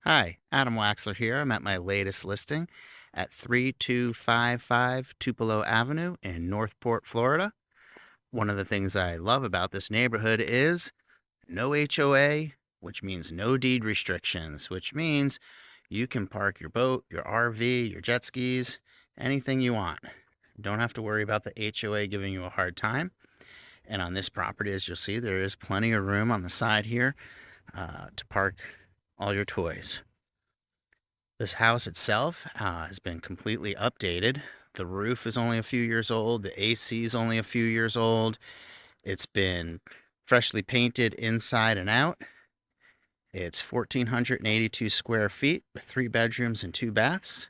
Hi, Adam Waxler here. I'm at my latest listing at 3255 Tupelo Avenue in Northport, Florida. One of the things I love about this neighborhood is no HOA, which means no deed restrictions, which means you can park your boat, your RV, your jet skis, anything you want. Don't have to worry about the HOA giving you a hard time. And on this property, as you'll see, there is plenty of room on the side here to park all your toys. This house itself has been completely updated. The roof is only a few years old. The AC is only a few years old. It's been freshly painted inside and out. It's 1,482 square feet with 3 bedrooms and 2 baths.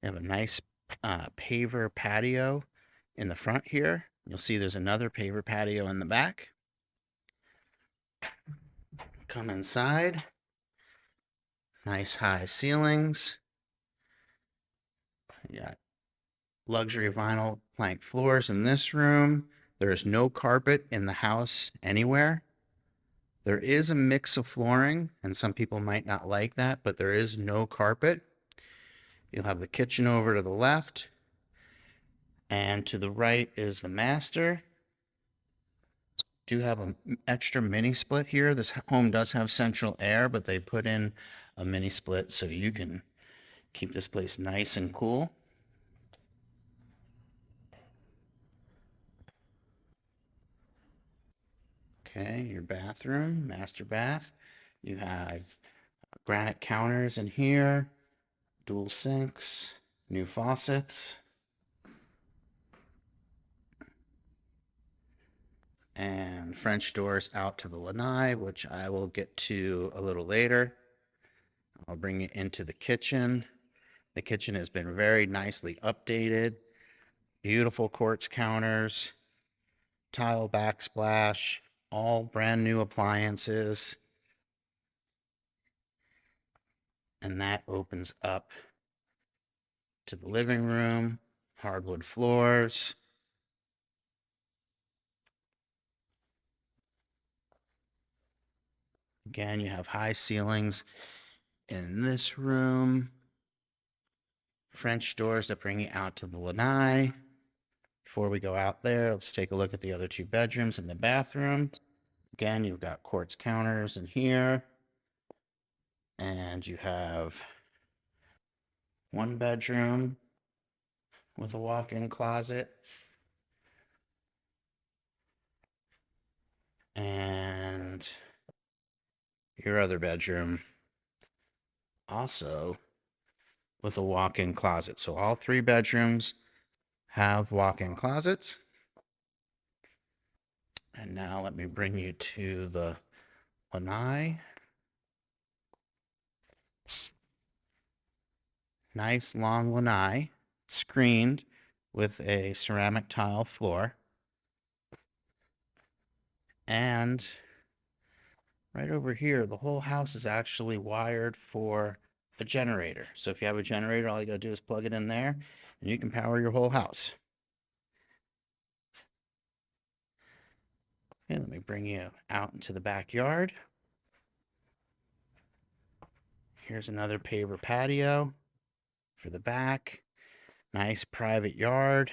We have a nice paver patio in the front here. You'll see there's another paver patio in the back. Come inside. Nice high ceilings. You got luxury vinyl plank floors in this room. There is no carpet in the house anywhere. There is a mix of flooring, and some people might not like that, but there is no carpet. You'll have the kitchen over to the left, and to the right is the master. Do have an extra mini split here. This home does have central air, but they put in a mini split so you can keep this place nice and cool. Okay, your bathroom, master bath. You have granite counters in here, dual sinks, new faucets, and French doors out to the lanai, which I will get to a little later. I'll bring you into the kitchen. The kitchen has been very nicely updated. Beautiful quartz counters, tile backsplash, all brand new appliances. And that opens up to the living room, hardwood floors. Again, you have high ceilings in this room. French doors that bring you out to the lanai. Before we go out there, let's take a look at the other 2 bedrooms and the bathroom. Again, you've got quartz counters in here. And you have 1 bedroom with a walk-in closet. And your other bedroom also with a walk-in closet. So all 3 bedrooms have walk-in closets. And now let me bring you to the lanai. Nice long lanai, screened with a ceramic tile floor. And right over here, the whole house is actually wired for a generator. So if you have a generator, all you gotta do is plug it in there and you can power your whole house. Okay, let me bring you out into the backyard. Here's another paver patio for the back. Nice private yard.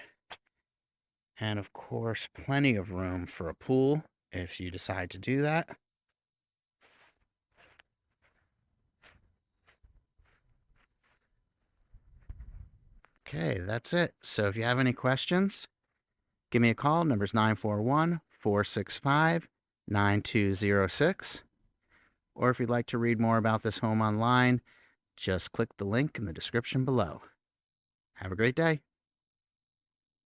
And of course, plenty of room for a pool if you decide to do that. Okay, that's it. So if you have any questions, give me a call. Number's 941-465-9206. Or if you'd like to read more about this home online, just click the link in the description below. Have a great day.